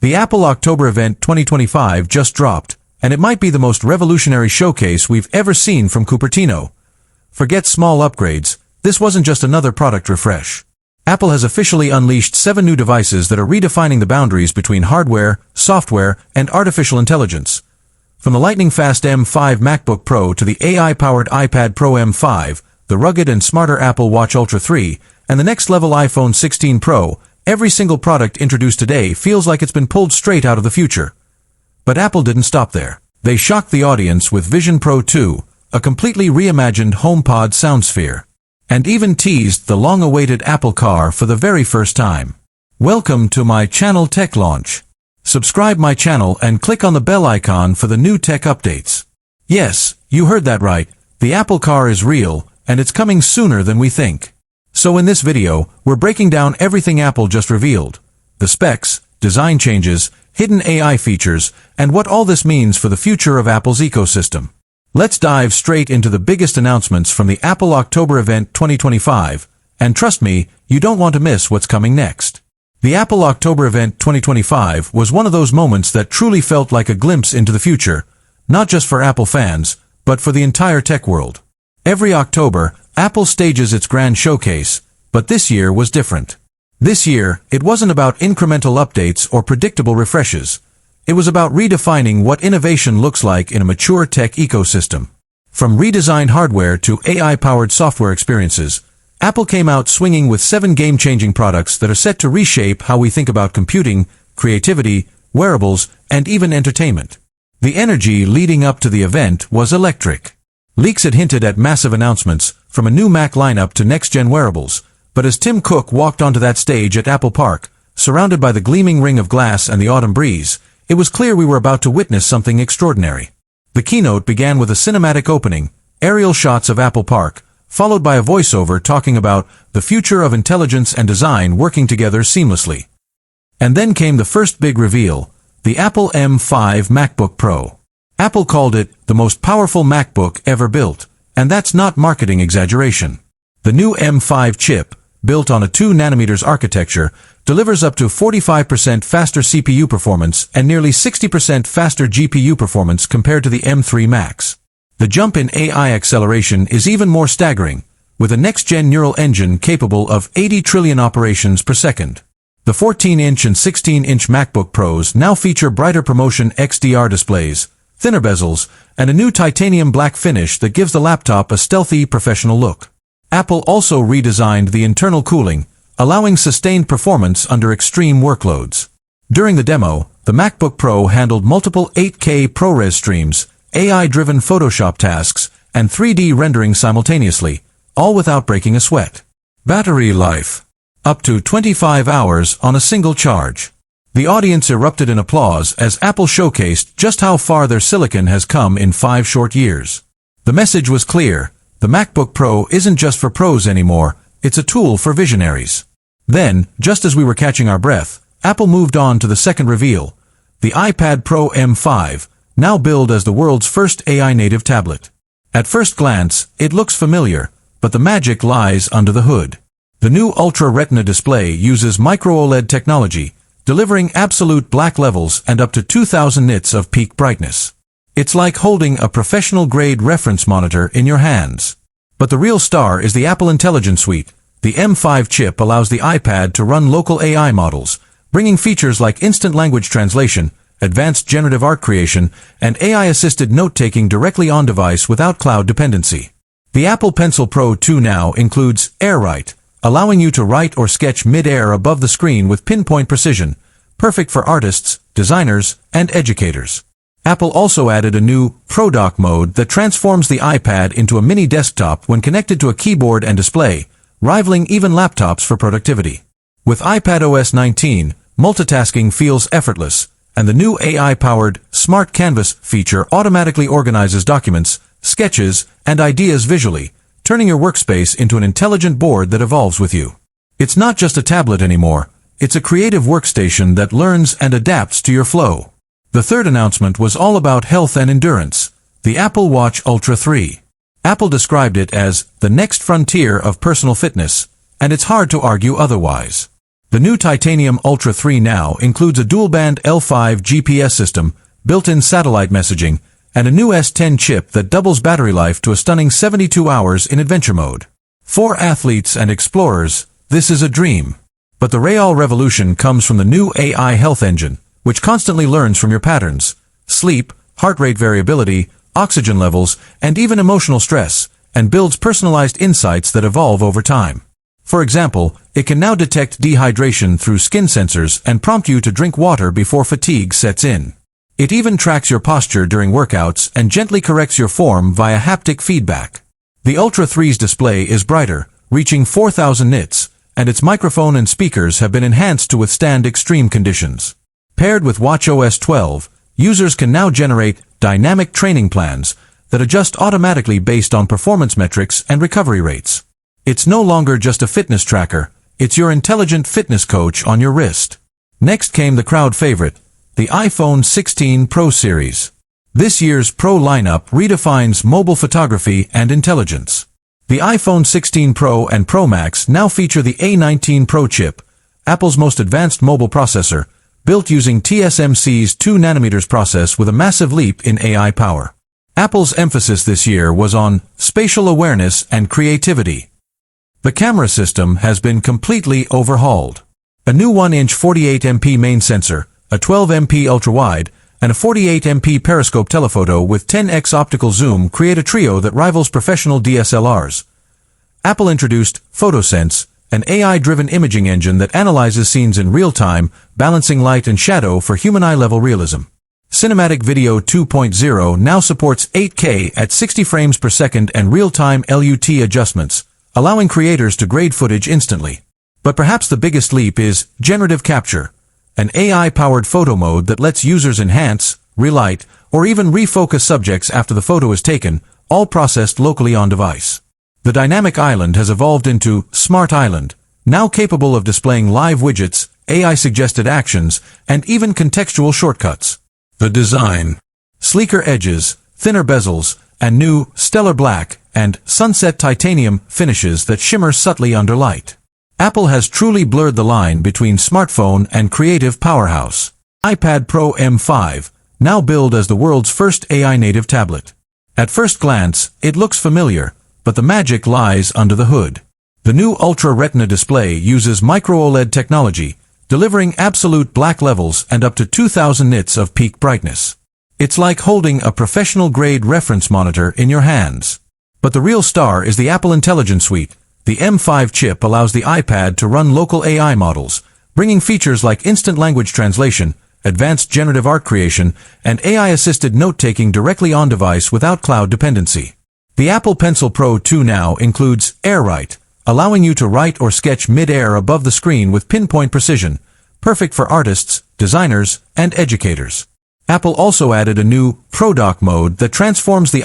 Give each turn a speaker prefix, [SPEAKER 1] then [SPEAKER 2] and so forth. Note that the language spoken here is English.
[SPEAKER 1] The Apple October event 2025 just dropped, and it might be the most revolutionary showcase we've ever seen from Cupertino. Forget small upgrades, this wasn't just another product refresh. Apple has officially unleashed 7 new devices that are redefining the boundaries between hardware, software, and artificial intelligence. From the lightning-fast M5 MacBook Pro to the AI-powered iPad Pro M5, the rugged and smarter Apple Watch Ultra 3, and the next-level iPhone 16 Pro, every single product introduced today feels like it's been pulled straight out of the future. But Apple didn't stop there. They shocked the audience with Vision Pro 2, a completely reimagined HomePod soundsphere, and even teased the long-awaited Apple Car for the very first time. Welcome to my channel Tech Launch. Subscribe my channel and click on the bell icon for the new tech updates. Yes, you heard that right. The Apple Car is real, and it's coming sooner than we think. So in this video, we're breaking down everything Apple just revealed. The specs, design changes, hidden AI features, and what all this means for the future of Apple's ecosystem. Let's dive straight into the biggest announcements from the Apple October event 2025, and trust me, you don't want to miss what's coming next. The Apple October event 2025 was one of those moments that truly felt like a glimpse into the future, not just for Apple fans, but for the entire tech world. Every October, Apple stages its grand showcase, but this year was different. This year, it wasn't about incremental updates or predictable refreshes. It was about redefining what innovation looks like in a mature tech ecosystem. From redesigned hardware to AI-powered software experiences, Apple came out swinging with 7 game-changing products that are set to reshape how we think about computing, creativity, wearables, and even entertainment. The energy leading up to the event was electric. Leaks had hinted at massive announcements, from a new Mac lineup to next-gen wearables, but as Tim Cook walked onto that stage at Apple Park, surrounded by the gleaming ring of glass and the autumn breeze, it was clear we were about to witness something extraordinary. The keynote began with a cinematic opening, aerial shots of Apple Park, followed by a voiceover talking about the future of intelligence and design working together seamlessly. And then came the first big reveal, the Apple M5 MacBook Pro. Apple called it the most powerful MacBook ever built, and that's not marketing exaggeration. The new M5 chip, built on a 2nm architecture, delivers up to 45% faster CPU performance and nearly 60% faster GPU performance compared to the M3 Max. The jump in AI acceleration is even more staggering, with a next-gen neural engine capable of 80 trillion operations per second. The 14-inch and 16-inch MacBook Pros now feature brighter ProMotion XDR displays, thinner bezels, and a new titanium black finish that gives the laptop a stealthy, professional look. Apple also redesigned the internal cooling, allowing sustained performance under extreme workloads. During the demo, the MacBook Pro handled multiple 8K ProRes streams, AI-driven Photoshop tasks, and 3D rendering simultaneously, all without breaking a sweat. Battery life: up to 25 hours on a single charge. The audience erupted in applause as Apple showcased just how far their silicon has come in 5 short years. The message was clear: the MacBook Pro isn't just for pros anymore, it's a tool for visionaries. Then, just as we were catching our breath, Apple moved on to the second reveal, the iPad Pro M5, now billed as the world's first AI-native tablet. At first glance, it looks familiar, but the magic lies under the hood. The new Ultra Retina display uses micro-OLED technology, delivering absolute black levels and up to 2000 nits of peak brightness. It's like holding a professional-grade reference monitor in your hands. But the real star is the Apple Intelligence Suite. The M5 chip allows the iPad to run local AI models, bringing features like instant language translation, advanced generative art creation, and AI-assisted note-taking directly on-device without cloud dependency. The Apple Pencil Pro 2 now includes AirWrite, allowing you to write or sketch mid-air above the screen with pinpoint precision, perfect for artists, designers, and educators. Apple also added a new ProDock mode that transforms the iPad into a mini desktop when connected to a keyboard and display, rivaling even laptops for productivity. With iPadOS 19, multitasking feels effortless, and the new AI-powered Smart Canvas feature automatically organizes documents, sketches, and ideas visually, turning your workspace into an intelligent board that evolves with you. It's not just a tablet anymore, it's a creative workstation that learns and adapts to your flow. The third announcement was all about health and endurance, the Apple Watch Ultra 3. Apple described it as the next frontier of personal fitness, and it's hard to argue otherwise. The new Titanium Ultra 3 now includes a dual-band L5 GPS system, built-in satellite messaging, and a new S10 chip that doubles battery life to a stunning 72 hours in adventure mode. For athletes and explorers, this is a dream. But the real revolution comes from the new AI health engine, which constantly learns from your patterns, sleep, heart rate variability, oxygen levels, and even emotional stress, and builds personalized insights that evolve over time. For example, it can now detect dehydration through skin sensors and prompt you to drink water before fatigue sets in. It even tracks your posture during workouts and gently corrects your form via haptic feedback. The Ultra 3's display is brighter, reaching 4,000 nits, and its microphone and speakers have been enhanced to withstand extreme conditions. Paired with watchOS 12, users can now generate dynamic training plans that adjust automatically based on performance metrics and recovery rates. It's no longer just a fitness tracker, it's your intelligent fitness coach on your wrist. Next came the crowd favorite, the iPhone 16 Pro series. This year's Pro lineup redefines mobile photography and intelligence. The iPhone 16 Pro and Pro Max now feature the A19 Pro chip, Apple's most advanced mobile processor, built using TSMC's 2nm process with a massive leap in AI power. Apple's emphasis this year was on spatial awareness and creativity. The camera system has been completely overhauled. A new 1-inch 48MP main sensor, a 12MP ultra-wide, and a 48MP periscope telephoto with 10x optical zoom create a trio that rivals professional DSLRs. Apple introduced PhotoSense, an AI-driven imaging engine that analyzes scenes in real time, balancing light and shadow for human eye-level realism. Cinematic Video 2.0 now supports 8K at 60 frames per second and real-time LUT adjustments, allowing creators to grade footage instantly. But perhaps the biggest leap is generative capture, an AI-powered photo mode that lets users enhance, relight, or even refocus subjects after the photo is taken, all processed locally on device. The dynamic island has evolved into Smart Island, now capable of displaying live widgets, AI-suggested actions, and even contextual shortcuts. The design: sleeker edges, thinner bezels, and new stellar black and sunset titanium finishes that shimmer subtly under light. Apple has truly blurred the line between smartphone and creative powerhouse. iPad Pro M5, now billed as the world's first AI-native tablet. At first glance, it looks familiar, but the magic lies under the hood. The new Ultra Retina display uses micro-OLED technology, delivering absolute black levels and up to 2,000 nits of peak brightness. It's like holding a professional-grade reference monitor in your hands. But the real star is the Apple Intelligence Suite. The M5 chip allows the iPad to run local AI models, bringing features like instant language translation, advanced generative art creation, and AI-assisted note-taking directly on-device without cloud dependency. The Apple Pencil Pro 2 now includes AirWrite, allowing you to write or sketch mid-air above the screen with pinpoint precision, perfect for artists, designers, and educators. Apple also added a new ProDoc mode that transforms the